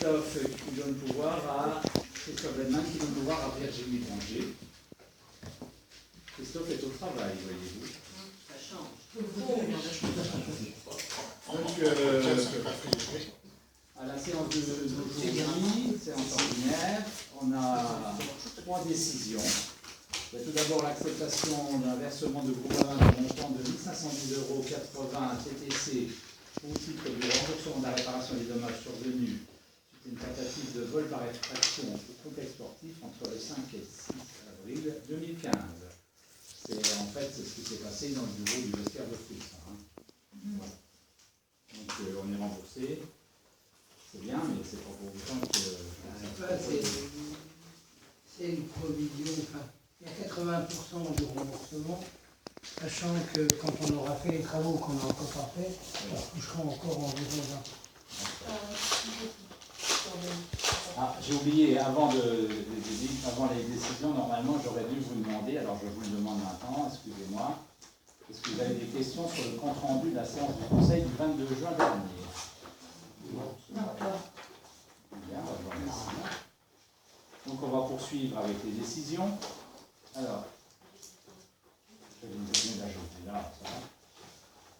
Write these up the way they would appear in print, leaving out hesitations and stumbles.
Christophe qui donne pouvoir à Christophe Benman qui donne pouvoir à Virginie Branger. Christophe est au travail, voyez-vous. Ça change. Donc, à la séance d'aujourd'hui, séance ordinaire, on a 3 décisions. Il y a tout d'abord l'acceptation d'un versement de groupe 1 d'un montant de 1510,80 € TTC au titre du remboursement de la réparation des dommages survenus suite à une tentative de vol par effraction au complexe sportif entre le 5 et le 6 avril 2015. C'est ce qui s'est passé dans le bureau du vestiaire de foot. Voilà. Donc on est remboursé. C'est bien, mais c'est pas pour autant que... C'est une provision, enfin, il y a 80% du remboursement, sachant que quand on aura fait les travaux qu'on n'a encore pas fait, on touchera encore environ 20. Ah, j'ai oublié, avant les décisions, normalement j'aurais dû vous demander, alors je vous le demande maintenant, excusez-moi, est-ce que vous avez des questions sur le compte-rendu de la séance du Conseil du 22 juin dernier? Bien, je vous remercie. Donc on va poursuivre avec les décisions. Alors, je vais vous donner d'ajouter là, ça va.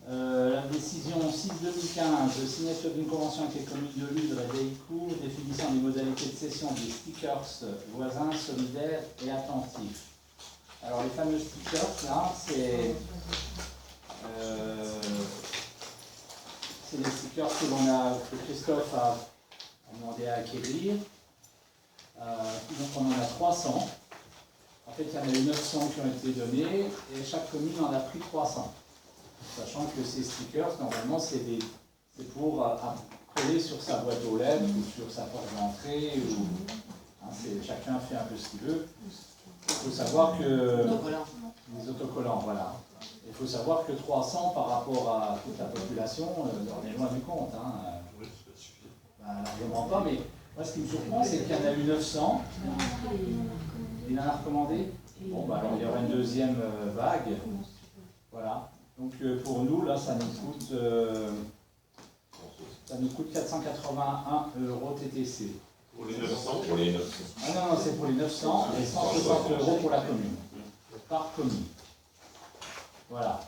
La décision 6-2015 de signature d'une convention avec les communes de Ludre et d'Hélicourt définissant les modalités de cession des stickers voisins, solidaires et attentifs. Alors les fameux stickers là, c'est les stickers que Christophe a demandé à acquérir. Donc on en a 300. En fait, il y en a eu 900 qui ont été donnés et chaque commune en a pris 300. Sachant que ces stickers, normalement, c'est pour coller sur sa boîte aux lettres ou sur sa porte d'entrée. Chacun fait un peu ce qu'il veut. Il faut savoir que... Les autocollants, voilà. Il faut savoir que 300 par rapport à toute la population, on est loin du compte. Oui, ça suffit. Largement pas, mais moi, ce qui me surprend, c'est qu'il y en a eu 900. Il en a recommandé. Bon, alors il y aura une deuxième vague. Voilà. Donc pour nous, là, ça nous coûte 481 € TTC. Pour les 900, pour les 900. Ah non, c'est pour les 900 et 160 € pour la commune. Par commune. Voilà.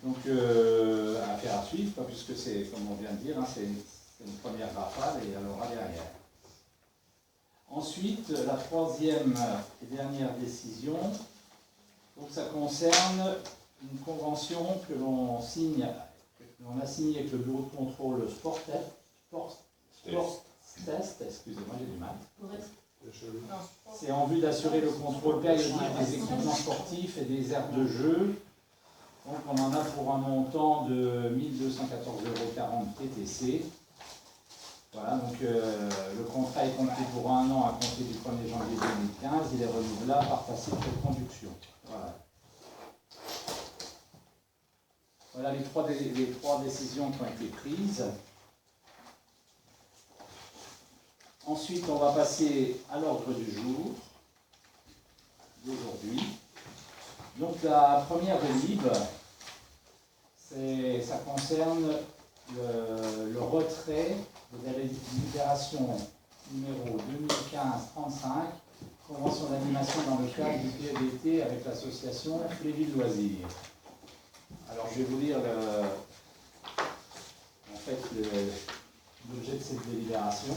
Donc, affaire à suivre, puisque c'est, comme on vient de dire, c'est une première rafale et elle aura derrière. Ensuite, la troisième et dernière décision, donc ça concerne une convention que l'on a signée avec le bureau de contrôle Sportest, excusez-moi, j'ai du mal. C'est en vue d'assurer le contrôle périodique des équipements sportifs et des aires de jeu. Donc on en a pour un montant de 1214,40 € TTC. Voilà, donc le contrat est conclu pour un an à compter du 1er janvier 2015. Il est renouvelable par tacite reconduction. Voilà. Voilà les trois décisions qui ont été prises. Ensuite, on va passer à l'ordre du jour d'aujourd'hui. Donc la première délibération, ça concerne le retrait de la délibération numéro 2015-35, convention d'animation dans le cadre du PEDT avec l'association Pléville Loisirs. Alors je vais vous lire l'objet de cette délibération.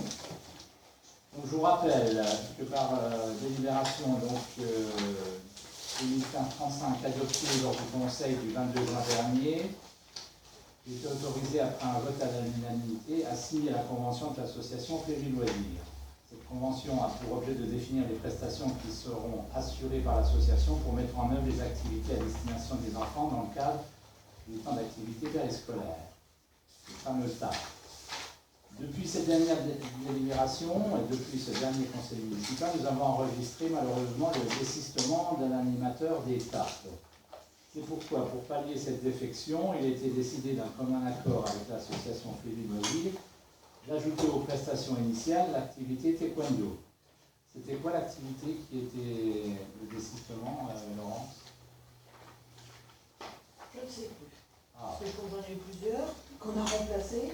Donc, je vous rappelle que par délibération 2015-35 adoptée lors du Conseil du 22 juin dernier, j'ai été autorisé après un vote à l'unanimité à signer la convention de l'association Pléville Loisirs. Cette convention a pour objet de définir les prestations qui seront assurées par l'association pour mettre en œuvre les activités à destination des enfants dans le cadre du temps d'activité périscolaire, le fameux TAP. Depuis cette dernière délibération et depuis ce dernier conseil municipal, nous avons enregistré malheureusement le désistement d'un animateur des TAP. C'est pourquoi, pour pallier cette défection, il a été décidé d'un commun accord avec l'association Pléville Loisirs d'ajouter aux prestations initiales l'activité taekwondo. C'était quoi l'activité qui était le désistement, Laurence? Je ne sais plus. Ah. C'est qu'on en a eu plusieurs, qu'on a remplacés.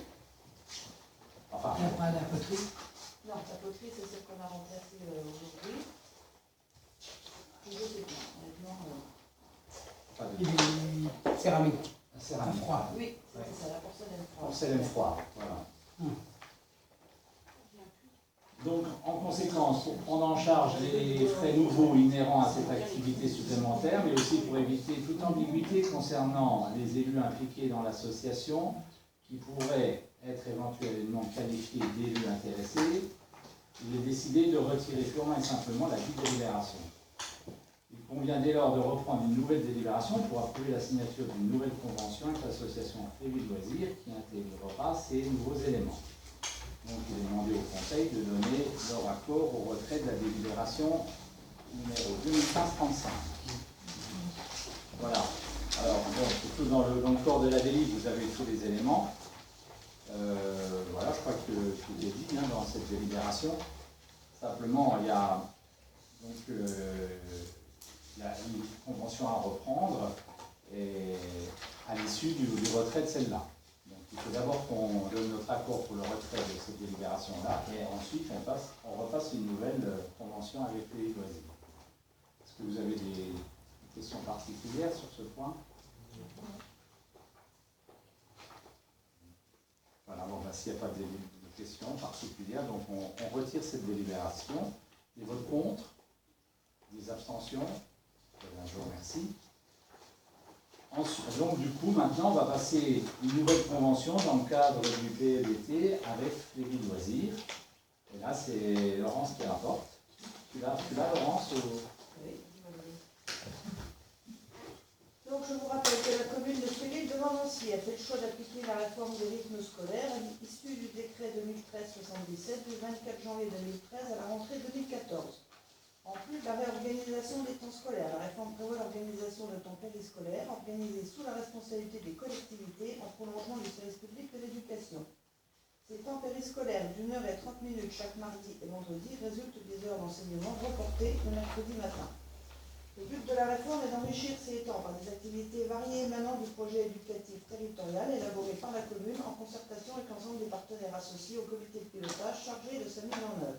Enfin, Ah, la poterie. Non, la poterie, c'est celle qu'on a remplacée aujourd'hui. Je sais pas, honnêtement. Pas de Et céramique. la À céramique. froid. Oui, c'est ça, la porcelaine froide. Porcelaine froide, voilà. Hum. Donc, en conséquence, pour prendre en charge les frais nouveaux inhérents à cette activité supplémentaire, mais aussi pour éviter toute ambiguïté concernant les élus impliqués dans l'association, qui pourraient être éventuellement qualifiés d'élus intéressés, il est décidé de retirer purement et simplement la dite délibération. Il convient dès lors de reprendre une nouvelle délibération pour approuver la signature d'une nouvelle convention avec l'association Fréville Loisirs qui intégrera ces nouveaux éléments. Donc il est demandé au Conseil de donner leur accord au retrait de la délibération numéro 2015-35. Voilà. Alors, bon, surtout dans le corps de la délit, vous avez tous les éléments. Voilà, je crois que tout est dit dans cette délibération. Simplement, il y a donc il y a une convention à reprendre et à l'issue du retrait de celle-là. Donc il faut d'abord qu'on donne notre accord pour le retrait de cette délibération-là et ensuite on repasse une nouvelle convention avec les loisirs. Est-ce que vous avez des questions particulières sur ce point? Voilà, bon, s'il n'y a pas de questions particulières, donc on retire cette délibération. Des votes contre? Des abstentions? Je vous remercie. Ensuite, donc du coup, maintenant, on va passer une nouvelle convention dans le cadre du PLBT avec les villes loisirs. Et là, c'est Laurence qui rapporte. Tu l'as, Laurence Oui, donc je vous rappelle que la commune de Fréville de Montmorency a fait le choix d'appliquer la réforme des rythmes scolaires issue du décret 2013-77 du 24 janvier 2013 à la rentrée 2014. En plus de la réorganisation des temps scolaires, la réforme prévoit l'organisation de temps périscolaires organisés sous la responsabilité des collectivités en prolongement du service public de l'éducation. Ces temps périscolaires d'1h30 chaque mardi et vendredi résultent des heures d'enseignement reportées le mercredi matin. Le but de la réforme est d'enrichir ces temps par des activités variées émanant du projet éducatif territorial élaboré par la commune en concertation avec l'ensemble des partenaires associés au comité de pilotage chargé de sa mise en œuvre.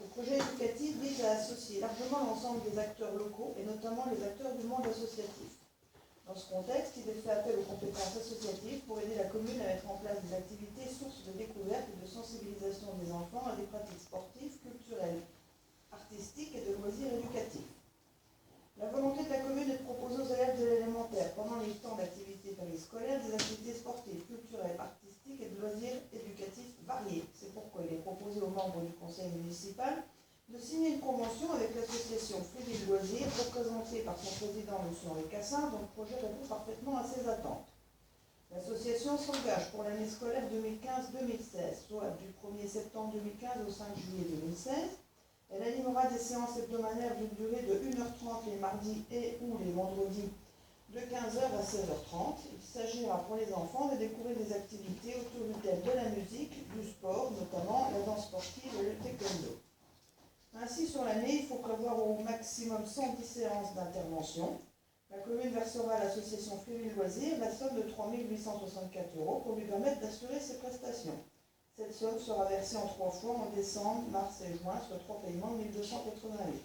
Le projet éducatif vise à associer largement l'ensemble des acteurs locaux et notamment les acteurs du monde associatif. Dans ce contexte, il est fait appel aux compétences associatives pour aider la commune à mettre en place des activités sources de découverte et de sensibilisation des enfants à des pratiques sportives, culturelles, artistiques et de loisirs éducatifs. La volonté de la commune est de proposer aux élèves de l'élémentaire, pendant les temps d'activité périscolaire, des activités sportives, culturelles, artistiques et de loisirs éducatifs variés. C'est pourquoi il est proposé aux membres du conseil municipal de signer une convention avec l'association Fréville Loisirs, représentée par son président M. Henri Cassin, dont le projet répond parfaitement à ses attentes. L'association s'engage pour l'année scolaire 2015-2016, soit du 1er septembre 2015 au 5 juillet 2016. Elle animera des séances hebdomadaires d'une durée de 1h30 les mardis et ou les vendredis de 15h à 16h30. Il s'agira pour les enfants de découvrir des activités autour du thème de la musique, du sport, notamment la danse sportive et le taekwondo. Ainsi, sur l'année, il faut prévoir au maximum 110 séances d'intervention. La commune versera à l'association Fréville Loisirs la somme de 3 864 € pour lui permettre d'assurer ses prestations. Cette somme sera versée en 3 fois en décembre, mars et juin, soit 3 paiements de 1288.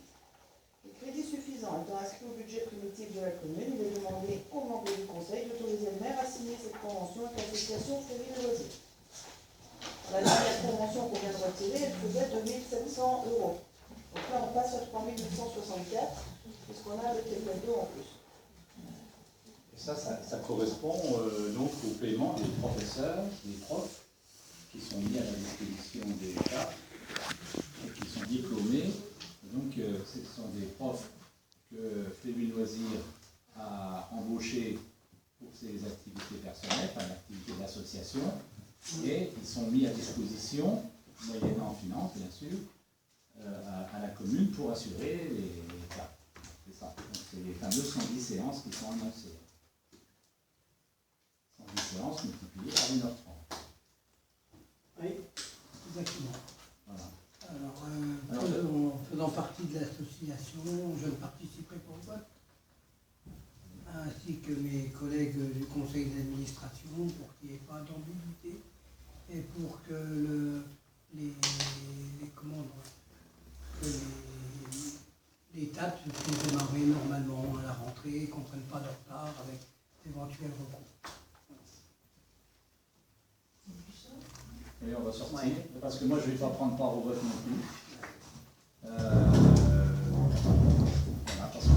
Le crédit suffisant étant inscrit au budget primitif de la commune, il est demandé aux membres du conseil d'autoriser le maire à signer cette convention avec l'association Fréville Loisirs. La dernière convention qu'on vient de retirer, elle faisait 2700 €. Donc là, on passe à 3 864, puisqu'on a le taekwondo en plus. Et ça correspond donc au paiement des professeurs, des profs, qui sont mis à la disposition de l'État et qui sont diplômés. Donc, ce sont des profs que Fréville Loisirs a embauchés pour ses activités personnelles, enfin l'activité d'association, et ils sont mis à disposition, moyennant finance bien sûr, à la commune pour assurer les cas. C'est ça. Donc, c'est les fameuses 110 séances qui sont annoncées. 110 séances multipliées par 1h30. Oui, exactement. Voilà. Alors, faisant partie de l'association, je ne participerai pas au vote, ainsi que mes collègues du conseil d'administration, pour qu'il n'y ait pas d'ambiguïté et pour que Oui, on va sortir, parce que moi je ne vais pas prendre part au vote non plus. Voilà, parce que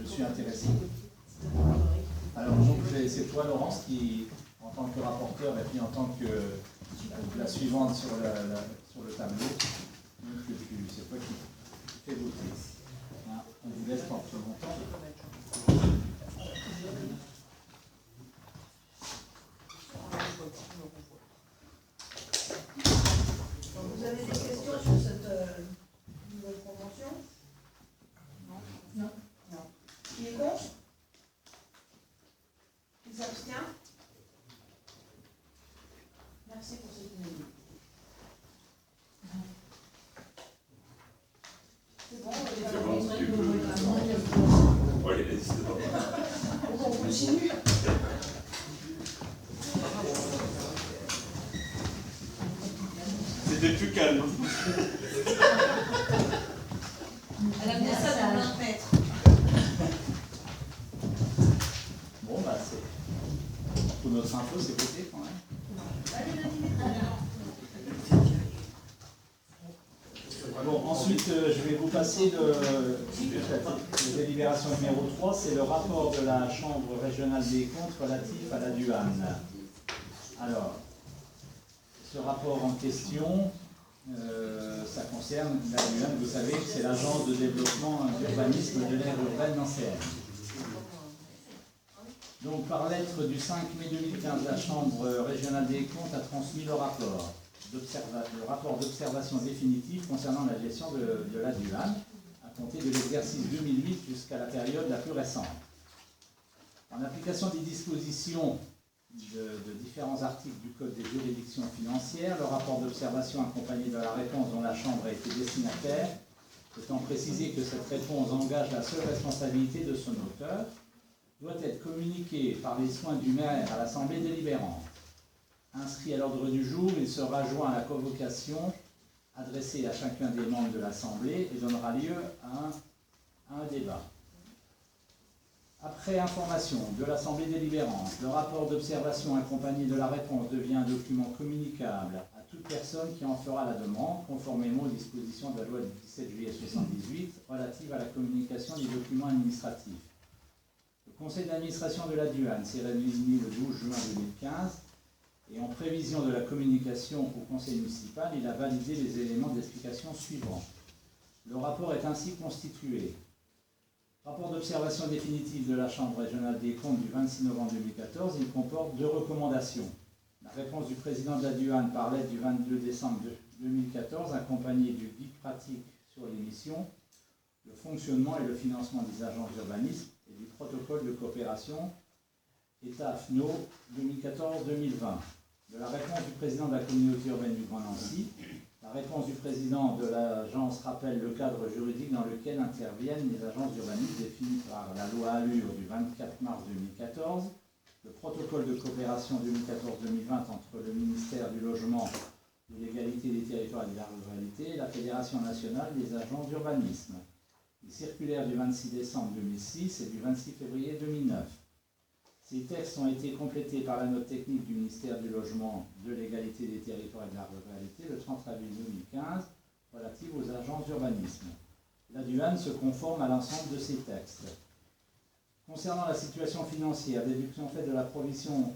je suis intéressé. Alors donc c'est toi Laurence qui, en tant que rapporteur et puis en tant que la suivante sur le tableau, c'est toi qui fais voter. Hein, on vous laisse prendre plus longtemps. Donc, vous avez des questions sur cette nouvelle convention? Non. Qui est contre? Qui s'abstient? Merci pour cette unanimité. C'est bon, Oui, n'hésitez pas. on continue. C'était plus calme. Elle a mis ça dans 20 mètres. Bon, bah c'est. Pour notre info, c'est voté quand même. Bon, ensuite, je vais vous passer le délibération numéro 3, c'est le rapport de la Chambre régionale des comptes relatif à la DUAN. Alors, ce rapport en question, ça concerne la DUAN, vous savez que c'est l'agence de développement d'urbanisme de l'aire urbaine nancéenne. Donc, par lettre du 5 mai 2015, la Chambre régionale des comptes a transmis le rapport d'observation définitive concernant la gestion de la DUAN, à compter de l'exercice 2008 jusqu'à la période la plus récente. En application des dispositions de différents articles du Code des juridictions financières, le rapport d'observation accompagné de la réponse dont la Chambre a été destinataire, étant précisé que cette réponse engage la seule responsabilité de son auteur, doit être communiqué par les soins du maire à l'Assemblée délibérante. Inscrit à l'ordre du jour, il sera joint à la convocation adressée à chacun des membres de l'Assemblée et donnera lieu à un débat. Après information de l'Assemblée délibérante, le rapport d'observation accompagné de la réponse devient un document communicable à toute personne qui en fera la demande, conformément aux dispositions de la loi du 17 juillet 1978 relative à la communication des documents administratifs. Le conseil d'administration de la DUAN s'est réuni le 12 juin 2015 et en prévision de la communication au conseil municipal, il a validé les éléments d'explication suivants. Le rapport est ainsi constitué. Rapport d'observation définitive de la Chambre régionale des comptes du 26 novembre 2014, il comporte 2 recommandations. La réponse du président de la DUAN par lettre du 22 décembre 2014, accompagnée du guide pratique sur les missions, le fonctionnement et le financement des agences d'urbanisme et du protocole de coopération État FNO 2014-2020. De la réponse du président de la communauté urbaine du Grand Nancy, la réponse du président de l'agence rappelle le cadre juridique dans lequel interviennent les agences d'urbanisme définies par la loi Allure du 24 mars 2014, le protocole de coopération 2014-2020 entre le ministère du Logement, de l'égalité des territoires et de la ruralité et la Fédération nationale des agences d'urbanisme, les circulaires du 26 décembre 2006 et du 26 février 2009. Ces textes ont été complétés par la note technique du ministère du Logement, de l'égalité des territoires et de la ruralité le 30 avril 2015 relative aux agences d'urbanisme. La DUAN se conforme à l'ensemble de ces textes. Concernant la situation financière, déduction faite de la provision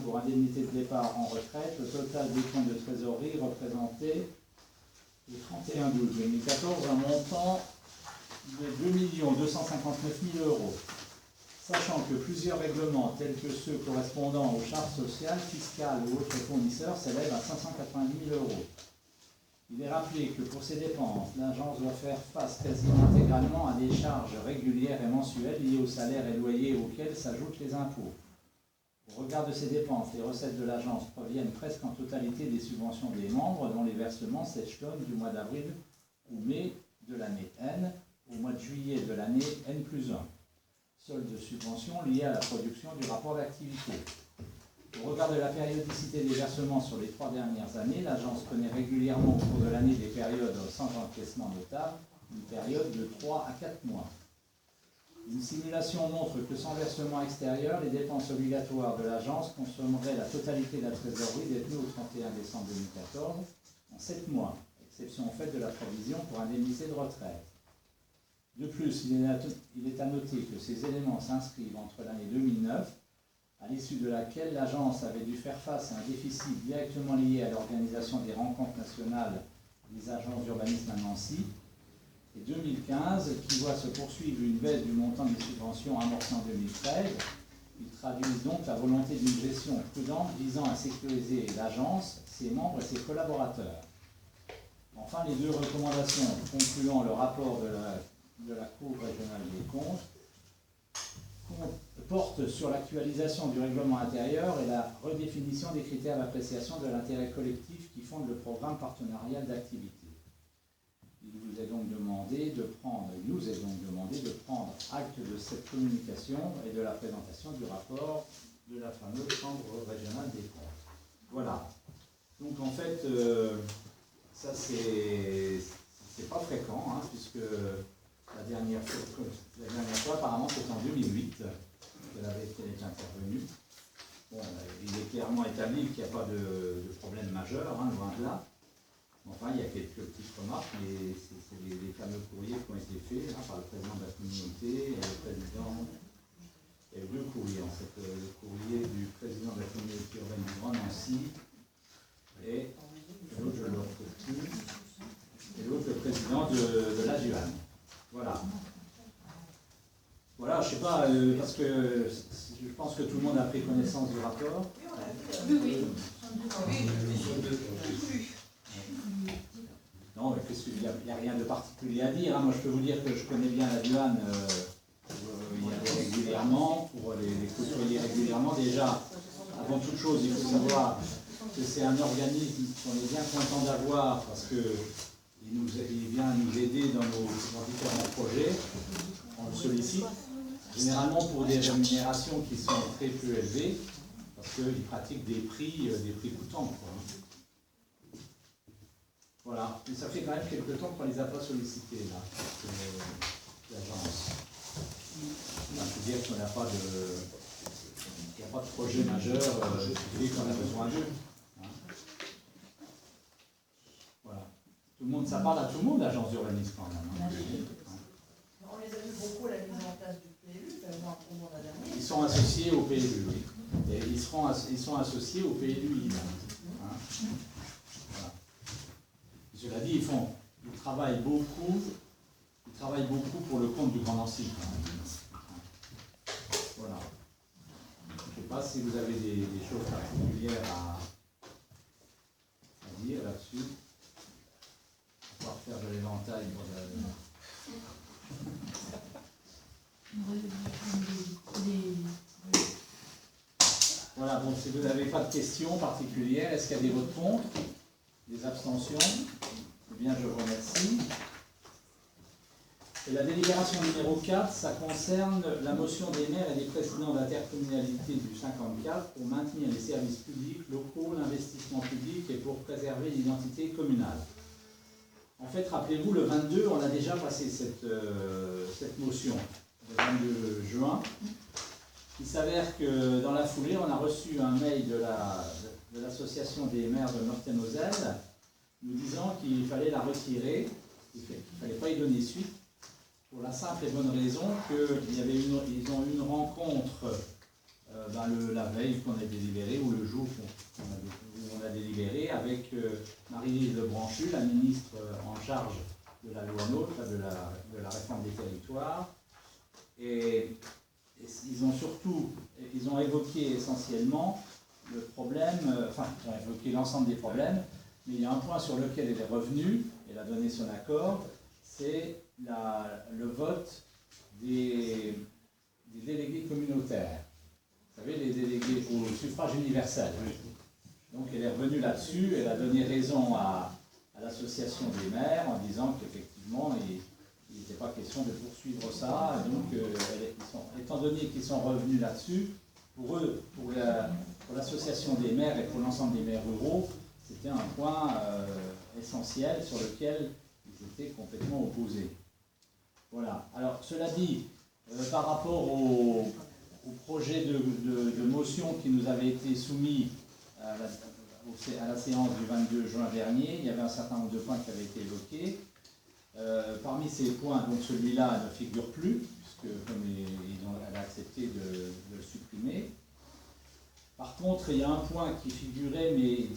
pour indemnité de départ en retraite, le total des comptes de trésorerie représentait le 31/12/2014 un montant de 2 259 000 euros. Sachant que plusieurs règlements, tels que ceux correspondant aux charges sociales, fiscales ou autres fournisseurs, s'élèvent à 590 000 euros. Il est rappelé que pour ces dépenses, l'agence doit faire face quasiment intégralement à des charges régulières et mensuelles liées aux salaires et loyers auxquels s'ajoutent les impôts. Au regard de ces dépenses, les recettes de l'agence proviennent presque en totalité des subventions des membres, dont les versements s'échelonnent du mois d'avril ou mai de l'année N au mois de juillet de l'année N+1. Solde de subventions liées à la production du rapport d'activité. Au regard de la périodicité des versements sur les 3 dernières années, l'agence connaît régulièrement au cours de l'année des périodes sans encaissement notable, une période de 3 à 4 mois. Une simulation montre que sans versement extérieur, les dépenses obligatoires de l'agence consommeraient la totalité de la trésorerie détenue au 31 décembre 2014 en 7 mois, exception faite de la provision pour indemnité de retraite. De plus, il est à noter que ces éléments s'inscrivent entre l'année 2009, à l'issue de laquelle l'agence avait dû faire face à un déficit directement lié à l'organisation des rencontres nationales des agences d'urbanisme à Nancy, et 2015, qui voit se poursuivre une baisse du montant des subventions amorcées en 2013. Ils traduisent donc la volonté d'une gestion prudente visant à sécuriser l'agence, ses membres et ses collaborateurs. Enfin, les deux recommandations concluant le rapport de la Cour régionale des comptes portent sur l'actualisation du règlement intérieur et la redéfinition des critères d'appréciation de l'intérêt collectif qui fondent le programme partenarial d'activité. Il nous est donc demandé de prendre acte de cette communication et de la présentation du rapport de la fameuse Chambre régionale des comptes. Voilà. Donc en fait, ça c'est pas fréquent, hein, puisque la dernière fois apparemment c'était en 2008 qu'elle est intervenue. Bon, il est clairement établi qu'il n'y a pas de problème majeur, hein, loin de là. Enfin, il y a quelques petites remarques, mais c'est les fameux courriers qui ont été faits hein, par le président de la communauté et le président. Il y a eu deux courriers en fait. Le courrier du président de la communauté urbaine du Grand Nancy et l'autre, je ne le retrouve plus, et l'autre, le président de la Duane. Voilà. Voilà, je ne sais pas, parce que je pense que tout le monde a pris connaissance du rapport. Oui. Non, mais il n'y a rien de particulier à dire. Hein. Moi, je peux vous dire que je connais bien la Duane. Il y allait régulièrement, pour les côtoyer régulièrement. Déjà, avant toute chose, il faut savoir que c'est un organisme qu'on est bien content d'avoir parce qu'il vient nous aider dans nos différents projets. On le sollicite, généralement pour des rémunérations qui sont très peu élevées, parce qu'ils pratiquent des prix coûtants, quoi. Voilà, mais ça fait quand même quelques temps qu'on ne les a pas sollicités, là, l'agence. On peut dire qu'il n'y a pas de projet majeur qu'on a besoin d'eux. Hein. Voilà. Tout le monde, ça parle à tout le monde, l'agence d'urbanisme, quand même. Hein. On les a vu beaucoup à la mise en place du PLU, notamment au mois dernier. Ils sont associés au PLU, oui. Et ils sont associés au PLU. Hein. Voilà. Cela dit, ils travaillent beaucoup pour le compte du Grand Nancy. Voilà. Je ne sais pas si vous avez des choses particulières à dire là-dessus. On va faire de l'éventail pour Voilà, bon, si vous n'avez pas de questions particulières, est-ce qu'il y a des votes contre, des abstentions? Eh bien, je vous remercie. Et la délibération numéro 4, ça concerne la motion des maires et des présidents d'intercommunalité du 54 pour maintenir les services publics locaux, l'investissement public et pour préserver l'identité communale. En fait, rappelez-vous, le 22, on a déjà passé cette motion, le 22 juin. Il s'avère que dans la foulée, on a reçu un mail de l'association des maires de Meurthe-et-Moselle nous disant qu'il fallait la retirer, qu'il ne fallait pas y donner suite, pour la simple et bonne raison qu'ils ont eu une rencontre la veille qu'on a délibéré, ou le jour où on a délibéré, avec Marie-Lise Lebranchu, la ministre en charge de la loi NOTRe, de la réforme des territoires. Et ils ont évoqué essentiellement le problème, ils ont évoqué l'ensemble des problèmes, mais il y a un point sur lequel elle est revenue, elle a donné son accord, c'est le vote des délégués communautaires. Vous savez, les délégués au suffrage universel. Donc elle est revenue là-dessus, elle a donné raison à l'association des maires en disant qu'effectivement, il n'était pas question de poursuivre ça. Donc, étant donné qu'ils sont revenus là-dessus, pour eux, pour l'association des maires et pour l'ensemble des maires ruraux, c'était un point essentiel sur lequel ils étaient complètement opposés. Voilà. Alors, cela dit, Par rapport au projet de motion qui nous avait été soumis à la séance du 22 juin dernier, il y avait un certain nombre de points qui avaient été évoqués. Parmi ces points, donc celui-là ne figure plus, puisque comme elle a accepté de le supprimer. Par contre, il y a un point qui figurait, mais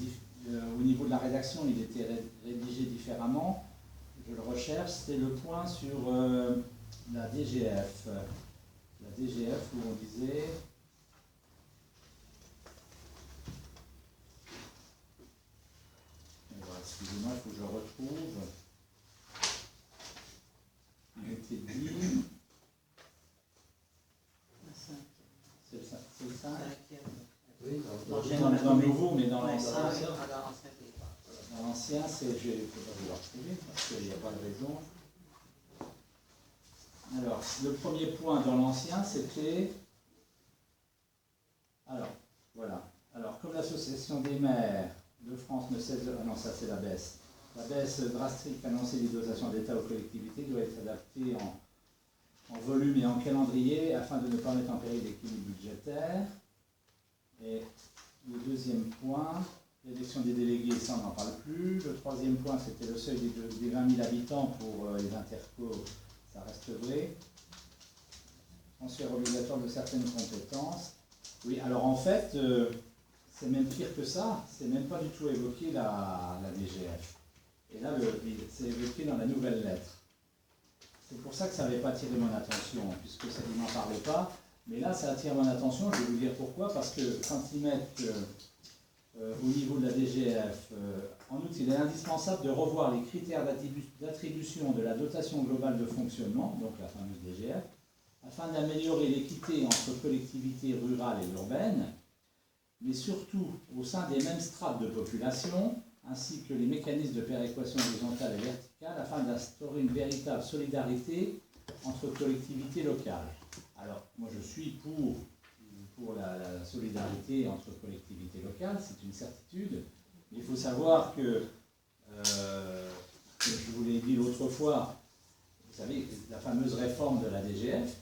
au niveau de la rédaction, il était rédigé différemment. Je le recherche, c'était le point sur la DGF. La DGF où on disait... Excusez-moi, il faut que je retrouve. Il était dit... C'est le 5. Oui, Dans le nouveau, mais dans l'ancien. dans Dans l'ancien, c'est... Je ne peux pas vous le retrouver parce qu'il n'y a pas de raison. Alors, le premier point dans l'ancien, c'était... Alors, voilà. Alors, comme l'association des maires de France ne cesse de... Ah non, ça c'est la baisse. La baisse drastique annoncée des dotations d'État aux collectivités doit être adaptée en volume et en calendrier afin de ne pas mettre en péril l'équilibre budgétaire. Et le deuxième point, l'élection des délégués, ça on n'en parle plus. Le troisième point, c'était le seuil des 20 000 habitants pour les intercos, ça reste vrai. Transfert obligatoire de certaines compétences. Oui, alors en fait, c'est même pire que ça, c'est même pas du tout évoqué la DGF. Et là, c'est évoqué dans la nouvelle lettre. C'est pour ça que ça n'avait pas attiré mon attention, puisque ça ne m'en parlait pas. Mais là, ça attire mon attention, je vais vous dire pourquoi, parce que quand ils mettent au niveau de la DGF, en outre, il est indispensable de revoir les critères d'attribution de la dotation globale de fonctionnement, donc la fameuse DGF, afin d'améliorer l'équité entre collectivités rurales et urbaines, mais surtout au sein des mêmes strates de population, ainsi que les mécanismes de péréquation horizontale et verticale, afin d'instaurer une véritable solidarité entre collectivités locales. Alors, moi je suis pour la solidarité entre collectivités locales, c'est une certitude, mais il faut savoir que, comme je vous l'ai dit l'autre fois, vous savez, la fameuse réforme de la DGF,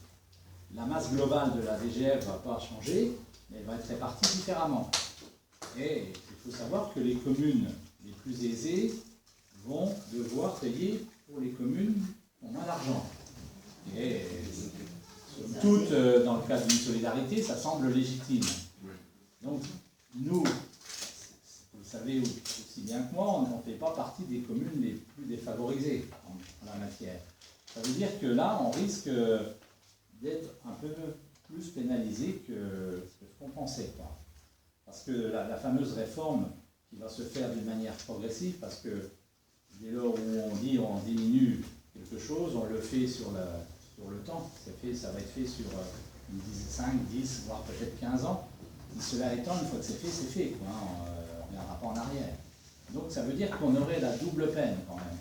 la masse globale de la DGF ne va pas changer, mais elle va être répartie différemment. Et il faut savoir que les communes les plus aisées vont devoir payer pour les communes qui ont moins d'argent. Et somme toute, dans le cadre d'une solidarité, ça semble légitime. Donc, nous, vous le savez aussi bien que moi, on ne fait pas partie des communes les plus défavorisées en la matière. Ça veut dire que là, on risque d'être un peu plus pénalisé que ce qu'on pensait, quoi. Parce que la fameuse réforme qui va se faire d'une manière progressive, parce que dès lors où on dit on diminue quelque chose, on le fait sur le temps. Ça va être fait sur 5, 10, voire peut-être 15 ans. Et cela étant, une fois que c'est fait, quoi, hein, on ne reviendra pas en arrière. Donc ça veut dire qu'on aurait la double peine quand même.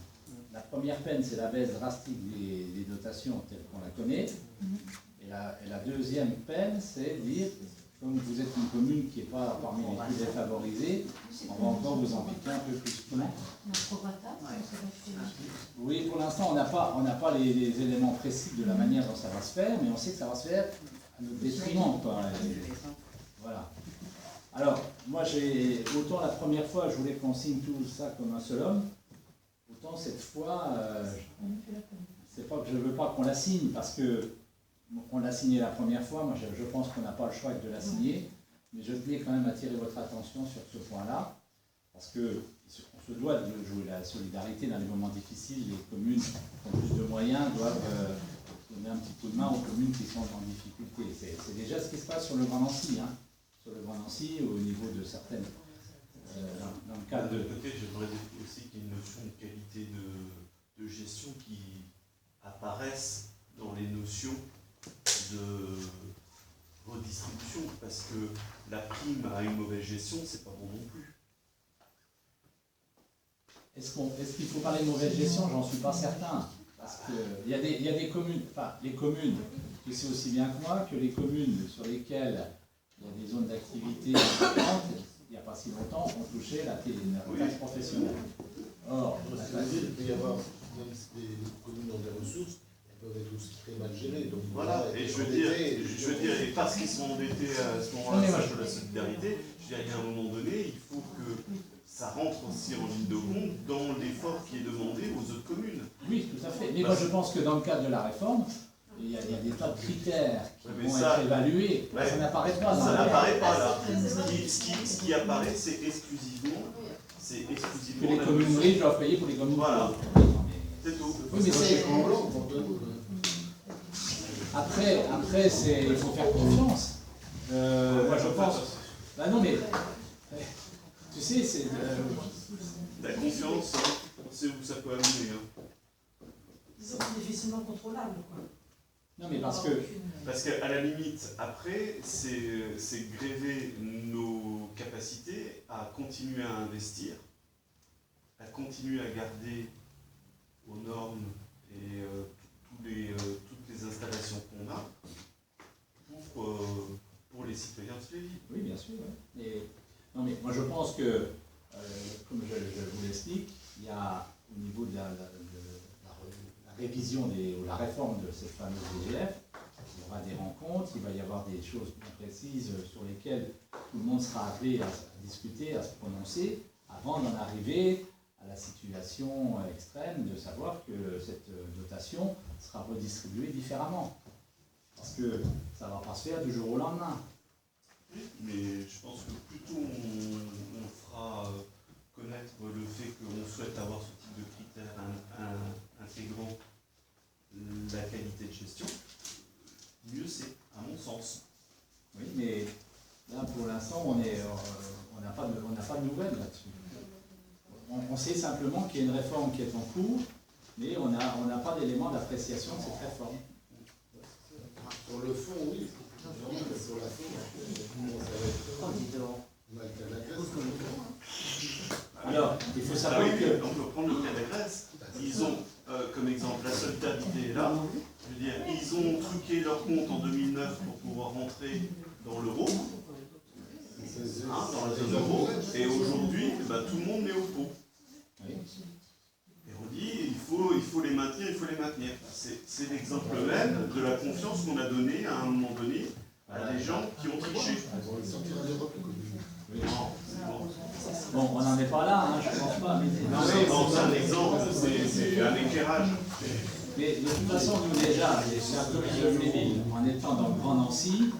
La première peine, c'est la baisse drastique des dotations telles qu'on la connaît. Et la deuxième peine, c'est dire, comme vous êtes une commune qui n'est pas parmi les plus défavorisées, on va encore vous en piquer un peu plus. Oui, pour l'instant, on n'a pas les éléments précis de la manière dont ça va se faire, mais on sait que ça va se faire à notre détriment, quoi. Voilà. Alors, moi, autant la première fois, je voulais qu'on signe tout ça comme un seul homme, autant cette fois, c'est pas que je ne veux pas qu'on la signe, parce que on l'a signé la première fois, moi je pense qu'on n'a pas le choix de la signer, mais je tenais quand même à attirer votre attention sur ce point-là, parce qu'on se doit de jouer la solidarité dans les moments difficiles. Les communes qui ont plus de moyens doivent donner un petit coup de main aux communes qui sont en difficulté. C'est déjà ce qui se passe sur le Grand Nancy, hein. Sur le Grand Nancy, au niveau de certaines... dans le cadre de... Peut-être j'aimerais aussi qu'il y ait une notion de qualité de gestion qui apparaisse dans les notions de redistribution, parce que la prime à une mauvaise gestion, c'est pas bon non plus. Est-ce qu'il faut parler de mauvaise gestion? J'en suis pas certain. Parce qu'il y a des communes, enfin les communes, tu sais aussi bien que moi, que les communes sur lesquelles il y a des zones d'activité importantes, il n'y a pas si longtemps, ont touché la taxe professionnelle. Or, il peut y avoir, même si les communes ont des ressources, peuvent être aussi très mal gérés. Donc Voilà, et je veux dire, et parce qu'ils sont endettés à ce moment-là, ça de la solidarité, je veux dire, il y a un moment donné, il faut que ça rentre aussi en ligne de compte dans l'effort qui est demandé aux autres communes. Oui, tout à fait. Mais moi, je pense que dans le cadre de la réforme, il y a des tas de critères qui vont être évalués. Ouais, ça n'apparaît pas. Ça n'apparaît pas là. Ce qui apparaît, c'est exclusivement que les communes riches doivent payer pour les communes voilà. pauvres. C'est tout. Oui, mais c'est... Après, il faut faire confiance. Moi, je pense... Bah non, mais... Tu sais, c'est... La confiance, on sait où ça peut amener. Hein. C'est difficilement contrôlable, quoi. Non, mais parce qu'à la limite, après, c'est gréver nos capacités à continuer à investir, à continuer à garder aux normes et toutes les installations qu'on a pour les citoyens de Slévy. Oui, bien sûr. Ouais. Non, mais moi, je pense que, comme je vous l'explique, il y a au niveau de la révision ou la réforme de cette fameuse DGF, il y aura des rencontres, il va y avoir des choses bien précises sur lesquelles tout le monde sera appelé à discuter, à se prononcer, avant d'en arriver à la situation extrême de savoir que cette dotation sera redistribuée différemment. Parce que ça ne va pas se faire du jour au lendemain. Oui, mais je pense que plus tôt on fera connaître le fait qu'on souhaite avoir ce type de critères intégrant la qualité de gestion, mieux c'est, à mon sens. Oui, mais là pour l'instant on n'a pas de nouvelles là-dessus. On sait simplement qu'il y a une réforme qui est en cours, mais on n'a pas d'élément d'appréciation de cette réforme. Sur le fond, oui. Mais sur la forme, alors, il faut savoir que... On peut prendre le cas de la Grèce. Ils ont, comme exemple, la solidarité est là. Je veux dire, ils ont truqué leur compte en 2009 pour pouvoir rentrer dans l'euro, dans la zone euro, et aujourd'hui, tout le monde met au pot. Oui. Et on dit, il faut les maintenir, il faut les maintenir. C'est l'exemple même de la confiance qu'on a donnée à un moment donné à des gens qui ont triché. Oui. Bon, on n'en est pas là, hein, je pense pas. C'est un exemple, c'est un éclairage. Mais de toute façon, nous déjà, c'est un commune de Slévy, en étant dans le Grand Nancy,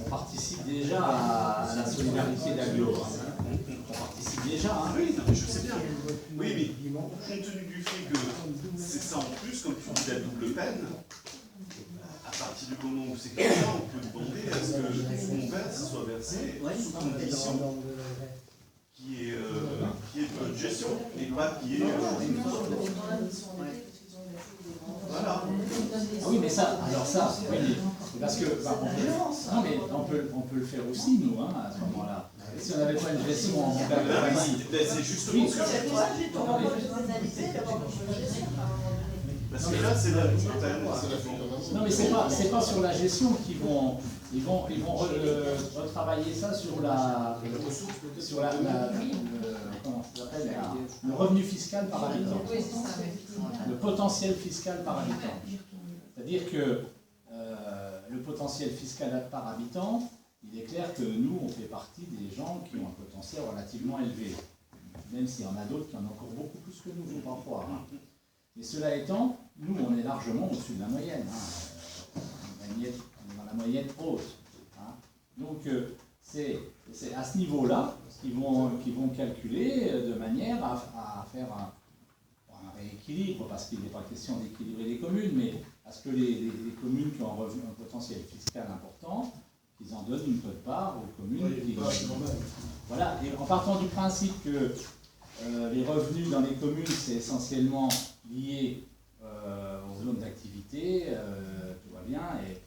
on participe déjà à la solidarité d'Aglo. On participe déjà. Hein. Oui, non, mais je sais bien. Oui, mais compte tenu du fait que c'est ça en plus, comme tu dis, la double peine, à partir du moment où c'est comme ça, on peut demander à ce que le fonds vert soit versé sous condition qui est de bonne gestion et pas qui est. Voilà. Ah oui, mais ça, alors ça, oui, parce que non, mais on peut le faire aussi, nous, hein, à ce moment-là. Si on n'avait pas une gestion en montagne de famille. C'est justement ce que je dis. Parce que là, c'est la montagne. Non, mais c'est pas sur la gestion qu'ils vont. Ils vont retravailler ça sur comment ça s'appelle, le revenu fiscal par habitant, le potentiel fiscal par habitant. C'est-à-dire que le potentiel fiscal par habitant, il est clair que nous, on fait partie des gens qui ont un potentiel relativement élevé, même s'il y en a d'autres qui en ont encore beaucoup plus que nous, il ne faut pas croire. Hein. Mais cela étant, nous, on est largement au-dessus de la moyenne. Hein. On est dans la moyenne haute. Hein. Donc, c'est à ce niveau-là qu'ils vont calculer de manière à faire un rééquilibre, parce qu'il n'est pas question d'équilibrer les communes, mais à ce que les communes qui ont un potentiel fiscal important, qu'ils en donnent une quote-part aux communes qui... Voilà, et en partant du principe que les revenus dans les communes, c'est essentiellement lié aux zones d'activité, tout va bien, et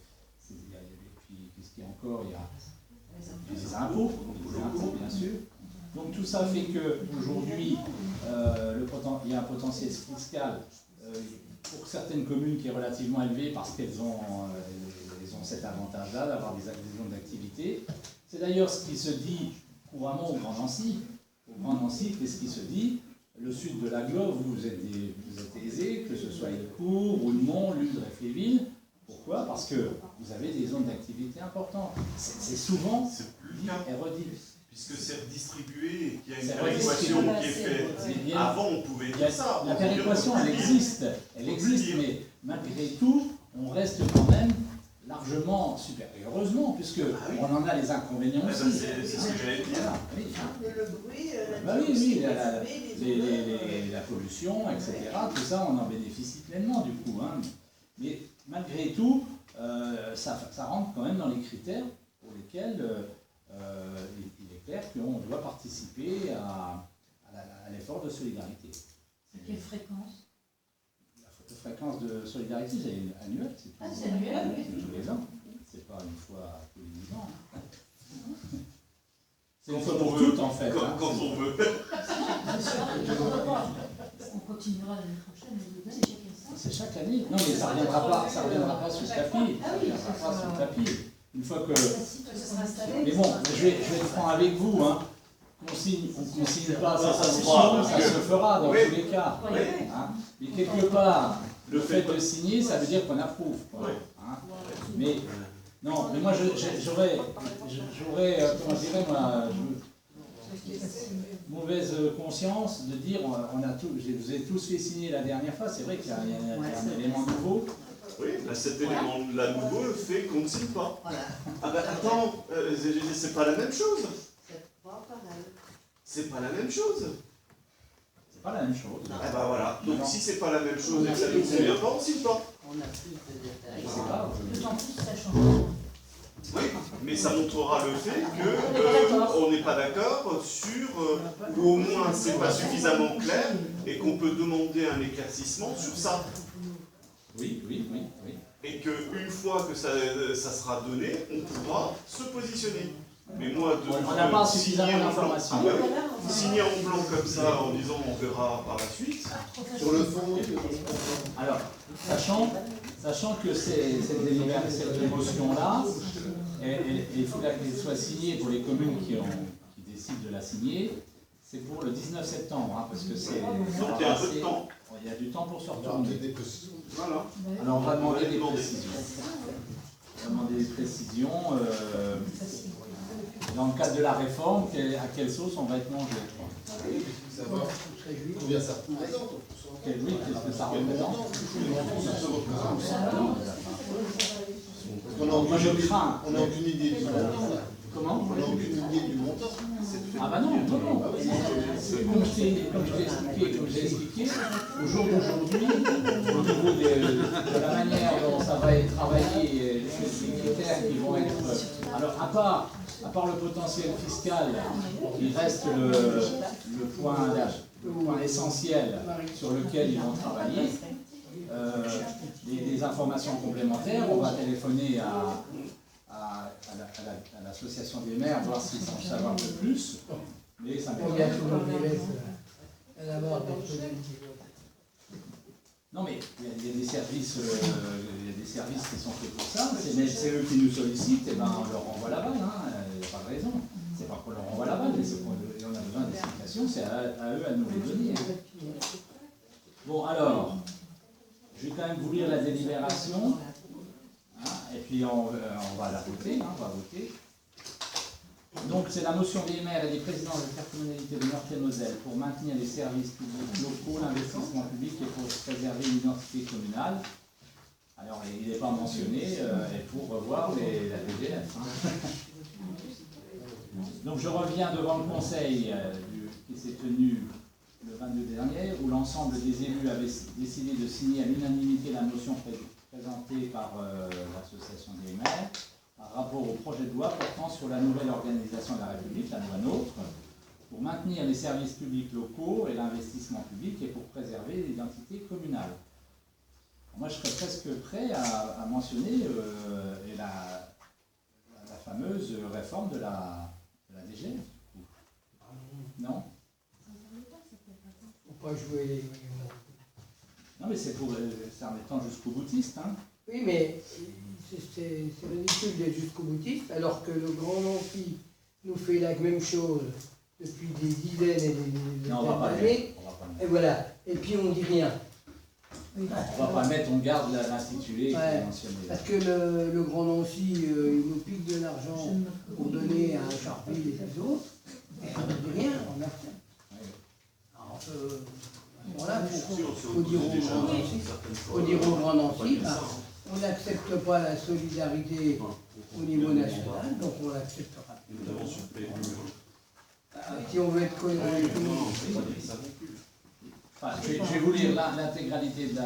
puis qu'est-ce qu'il y a encore? Il y a des impôts, bien sûr. Donc tout ça fait qu'aujourd'hui, il y a un potentiel fiscal pour certaines communes qui est relativement élevé parce qu'elles ont cet avantage-là d'avoir des zones d'activité. C'est d'ailleurs ce qui se dit couramment au Grand Nancy. Au Grand Nancy, qu'est-ce qui se dit? Le sud de l'Aglo, vous êtes vous êtes aisé, que ce soit Ilcourt, Roulemont, Lude, Réfléville. Pourquoi? Parce que vous avez des zones d'activité importantes. C'est souvent C'est plus dit le cas, et redit. puisque c'est redistribué et qu'il y a une C'est péréquation redistribué. qui est faite. C'est bien. Avant, on pouvait Il y a- dire ça. La aujourd'hui, péréquation, on peut elle plus existe, dire. mais malgré tout, on reste quand même largement supérieur. Et heureusement, puisque oui. on en a les inconvénients Ah ben, aussi. c'est ce que j'allais dire. Voilà, oui. Le bruit, Bah oui, oui, les odeurs. la pollution, etc. Tout ça, on en bénéficie pleinement du coup. Hein. Mais malgré tout, ça rentre quand même dans les critères pour lesquels il est clair qu'on doit participer à l'effort de solidarité. Quelle fréquence? La fréquence de solidarité, c'est annuel. Ah, c'est annuel, oui. C'est tous les ans. C'est pas une fois tous les 10 ans. C'est une fois pour toutes en fait. Hein. Quand on veut. On continuera l'année prochaine, mais c'est chacun ça. C'est chaque année. Non mais ça reviendra pas sous le tapis. Ça reviendra pas sous le tapis. Une fois que. Mais bon, je vais être franc avec vous. Hein. On ne signe pas sa position, ça se fera dans Oui. tous les cas. Oui. Hein. Mais quelque part, le fait de signer, ça veut dire qu'on approuve. Quoi. Oui. Hein. Mais non, mais moi j'aurais, comment je dirais, moi, mauvaise conscience de dire, je vous ai tous fait signer la dernière fois, c'est vrai qu'il y a un élément nouveau. Oui, là, cet élément-là nouveau fait qu'on ne signe pas. Voilà. Ah ben attends, c'est pas la même chose. C'est pas pareil. C'est pas la même chose. C'est pas la même chose. Ah ben voilà. Donc Non. si c'est pas la même chose et que ça ne nous convient pas, on ne signe pas. On a plus de détails. Je sais pas. D'autant plus, ça change. Oui, mais ça montrera le fait que on n'est pas d'accord sur, ou au moins c'est pas suffisamment clair et qu'on peut demander un éclaircissement sur ça. Oui. Et qu'une fois que ça sera donné, on pourra se positionner. Mais moi, On n'a pas suffisamment d'informations. Ah bah oui. Signer en blanc comme ça en disant on verra par la suite. Sur le fond, oui. Alors, sachant que cette émotion-là, il faut qu'elle soit signée pour les communes qui décident de la signer, c'est pour le 19 septembre, hein, parce que c'est... Donc il y a un peu de temps. Il y a du temps pour se Alors, retourner. peut-être des précisions. Voilà. Alors on va demander des demander. précisions. On va demander des précisions. Dans le cadre de la réforme, à quelle sauce on va être mangé, je crois. Savoir combien ça représente. Oui, qu'est-ce que ça représente? Parce qu'on n'a Moi je aucune, crains. on n'a aucune idée du montant. Comment? On n'a aucune idée du montant. Ah bah non. Comme j'ai expliqué, au jour d'aujourd'hui, au niveau de la manière dont ça va être travaillé, les critères qui vont être... Alors à part le potentiel fiscal, il reste le point essentiel sur lequel ils vont travailler. Les informations complémentaires, on va téléphoner à l'association des maires, voir s'ils sont savoir un peu plus. Mais ça On vient tout le monde les laisse d'abord des choses. Non mais il y a des services, qui sont faits pour ça. C'est eux qui nous sollicitent, et ben on leur envoie la balle. Il n'y a pas de raison. C'est pas qu'on leur envoie la balle, mais c'est qu'on a besoin d'explications. C'est à eux à nous les donner. Bon alors, je vais quand même vous lire la délibération. Et puis on va la voter, on va voter. Donc c'est la motion des maires et des présidents de l'intercommunalité de Meurthe-et-Moselle pour maintenir les services publics locaux, l'investissement public et pour préserver une identité communale. Alors il n'est pas mentionné, et pour revoir la DGF. Donc je reviens devant le conseil qui s'est tenu le 22 dernier, où l'ensemble des élus avaient décidé de signer à l'unanimité la motion présentée par l'association des maires par rapport au projet de loi portant sur la nouvelle organisation de la République, la loi NOTRe, pour maintenir les services publics locaux et l'investissement public et pour préserver l'identité communale. Moi, je serais presque prêt à mentionner la fameuse réforme de la DGF. Non? Faut pas jouer les... Non, mais c'est en étant jusqu'au boutiste. Hein. Oui, mais c'est ridicule d'être jusqu'au boutiste, alors que le grand Nancy nous fait la même chose depuis des dizaines et des Non, on va pas années. le Et voilà. Et puis on dit rien. Oui. On va pas mettre, on garde l'intitulé qui Ouais. est mentionné. Parce que le Grand Nancy, il nous pique de l'argent pour donner à un Charpie et les autres, et on ne dit rien, on a rien. Alors, voilà, faut dire au Grand Nancy, faut dire au Grand Nancy, bah, on n'accepte pas la solidarité au niveau national, donc on l'acceptera. Notamment sur le PMU. Si on veut être Non, cohérent, on ne peut pas dire ça non plus. Enfin, je vais vous lire l'intégralité de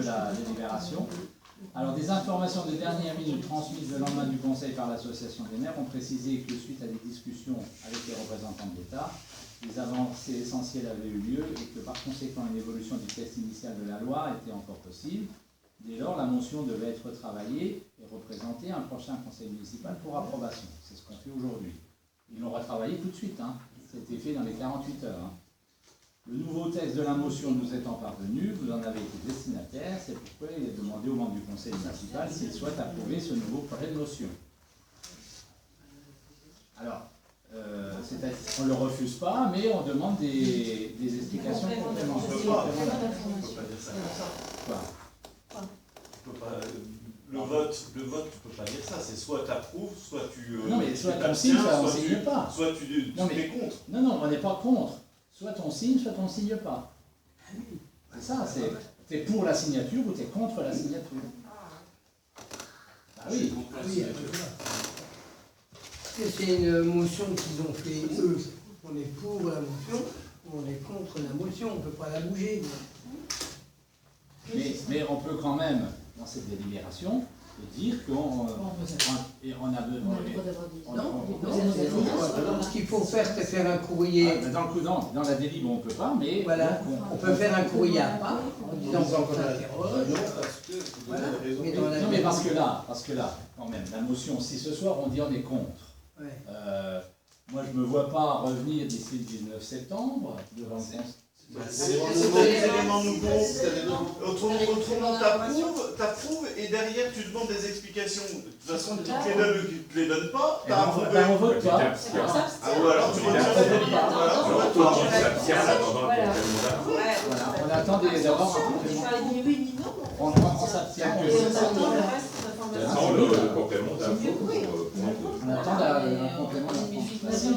la délibération. Alors, des informations de dernière minute transmises le lendemain du Conseil par l'Association des maires ont précisé que suite à des discussions avec les représentants de l'État, des avancées essentielles avaient eu lieu et que par conséquent une évolution du texte initial de la loi était encore possible. Dès lors, la motion devait être travaillée et représenter un prochain Conseil municipal pour approbation. C'est ce qu'on fait aujourd'hui. Ils l'ont retravaillé tout de suite, hein. C'était fait dans les 48 heures. Hein. Le nouveau texte de la motion nous étant parvenu, vous en avez été destinataire, c'est pourquoi il est demandé aux membres du Conseil municipal s'ils souhaitent approuver ce nouveau projet de motion. Alors, on ne le refuse pas, mais on demande des explications complémentaires. On ne peut pas dire ça. Quoi ? On peut pas, le vote, tu peux pas dire ça. C'est soit tu approuves, soit tu. Non, mais soit tu on signe, soit on t'abstiens, signe pas. Soit tu Non, mais- es contre. Non, on n'est pas contre. Soit on signe, soit on ne signe pas. C'est ça, t'es pour la signature ou t'es contre la signature. Ah oui. oui, c'est une motion qu'ils ont fait eux. On est pour la motion, ou on est contre la motion, on ne peut pas la bouger. Mais on peut quand même, dans cette délibération, dire qu'on a besoin. Non, ce qu'il faut faire, c'est faire un courrier. Dans la délibération, on ne peut pas, mais. Voilà, donc, on peut faire un courrier à part, en disant qu'on s'interroge. Non, parce que vous Voilà. avez raison. Mais dans la- Non, mais parce que là, quand même, la motion, si ce soir on dit on est contre, Ouais. moi je ne me vois pas revenir d'ici le 19 septembre devant le Conseil. C'est des éléments nouveaux. C'est des nouveaux. Autrement, t'approuves et derrière tu demandes des explications. De toute façon, tu te les donnes pas, Eh t'as ben, approuvé. on vote pas. Ah, ou alors tu retires la délibération. Voilà, tu retires. Voilà, on attend d'avoir un complément. On s'abstient. Sans le complément d'info On attend un complément d'information.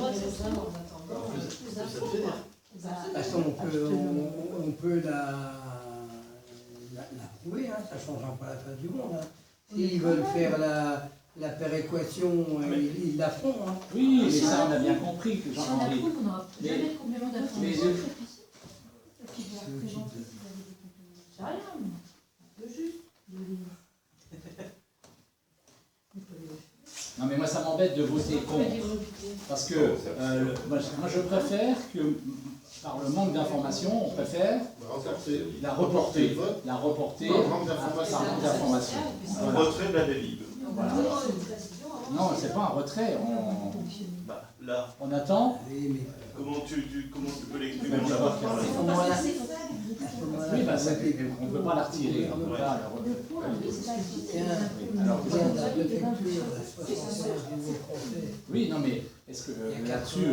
Parce qu'on peut l'approuver, hein, ça ne changera pas la face du monde. Hein. S'ils veulent faire la péréquation, ils la feront. Hein. Oui, mais ça on a bien compris que Si on Jean-Henri. approuve, on n'aura Mais- jamais de complément mais- d'information. Qui va représenter si vous avez des compléments. C'est rien, un peu juste. Non mais moi ça m'embête de voter contre. Parce que moi je préfère que, par le manque d'informations, on préfère la reporter. La reporter Par manque par d'informations. manque d'informations. Un Voilà. retrait de la délib. Voilà. Non, c'est pas un retrait. Bah, là, On attend. Oui, mais comment tu peux l'exprimer Mais en on va avoir faire parlé? à ce moment-là, à Oui, ce bah, moment-là, on ne peut pas la retirer. On peut pas la tiens, Alors, regarde la préfecture, la 71 du Nouveau-Français. oui, non mais est-ce que là-dessus,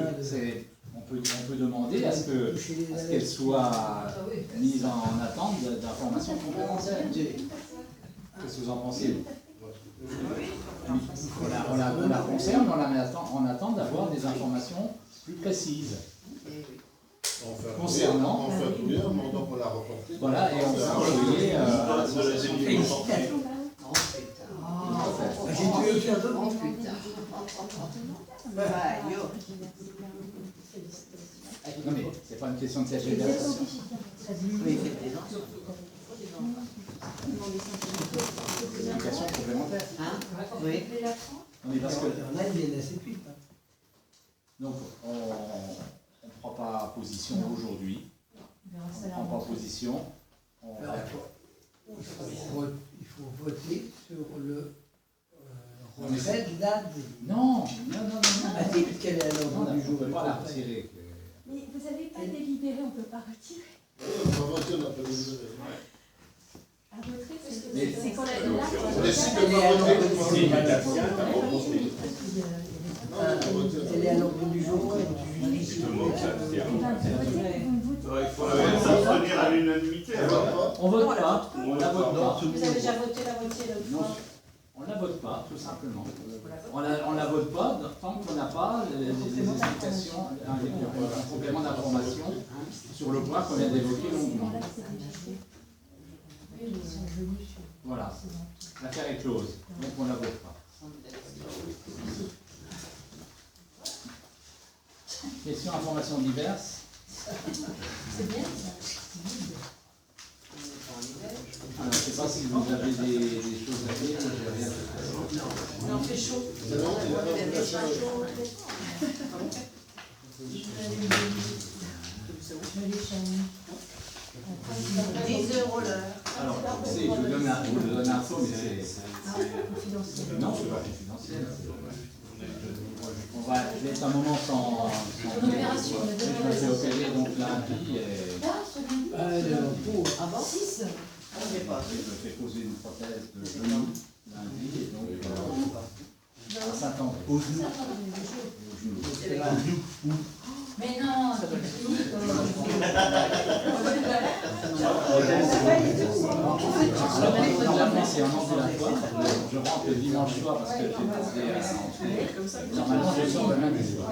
on peut demander à ce qu'elle soit mise en attente d'informations complémentaires. Qu'est-ce que vous en pensez? On la concerne, on attend d'avoir des informations plus précises. Concernant. On fait un courrier en demandant qu'on la reporte. Voilà, et on va envoyer à l'association. Félicitations. J'ai tué aucun d'autre. Non mais c'est pas une question de tergiversation. C'est une question complémentaire. Non, mais parce que Il y en a, ils viennent assez vite. Hein. donc on ne prend pas position aujourd'hui. On ne prend pas position. Alors, il faut voter sur le retrait de la délibération. Non. Ah si, puisqu'elle est à l'ordre du On jour. ne peut pas la retirer. Mais vous n'avez pas délibéré, on ne peut pas retirer. On va voter, on n'a pas délibéré. À retrait, Mais- c'est qu'on a On décide de Elle est pas à voter. l'ordre du jour. Si, mais t'abstiens, t'as pas voté. Non, on va voter. Elle est à l'ordre du jour. Quand tu Tout le monde s'abstient. Il faut s'abstenir à l'unanimité. On va pas. On vote pas, on la vote pas. Vous avez déjà voté la moitié l'autre Non, fois. on la vote pas, tout simplement. On la vote pas tant qu'on n'a pas les explications, un complément d'information sur le point qu'on vient d'évoquer longuement. Voilà, l'affaire est close, donc on la vote pas. Questions, informations diverses. C'est bien ça. Alors, je ne sais pas si vous avez des choses à dire, j'ai rien de Non, fait chaud. C'est bon, il a pas voulu la charge. Je vais les chaîner. 10 € l'heure. Alors, je vous donne l'info, mais c'est... Confidentiel. Non, c'est pas confidentiel. Je vais être un moment sans... Une opération, on a Je donné me fais opérer donc lundi et Avant 6. je me fais poser une prothèse de genou lundi et donc à Saint-André. Au genou. Mais non, c'est C'est un ambulatoire. Je rentre le dimanche soir parce que j'ai demandé à rentrer. Normalement, je sors le lundi soir.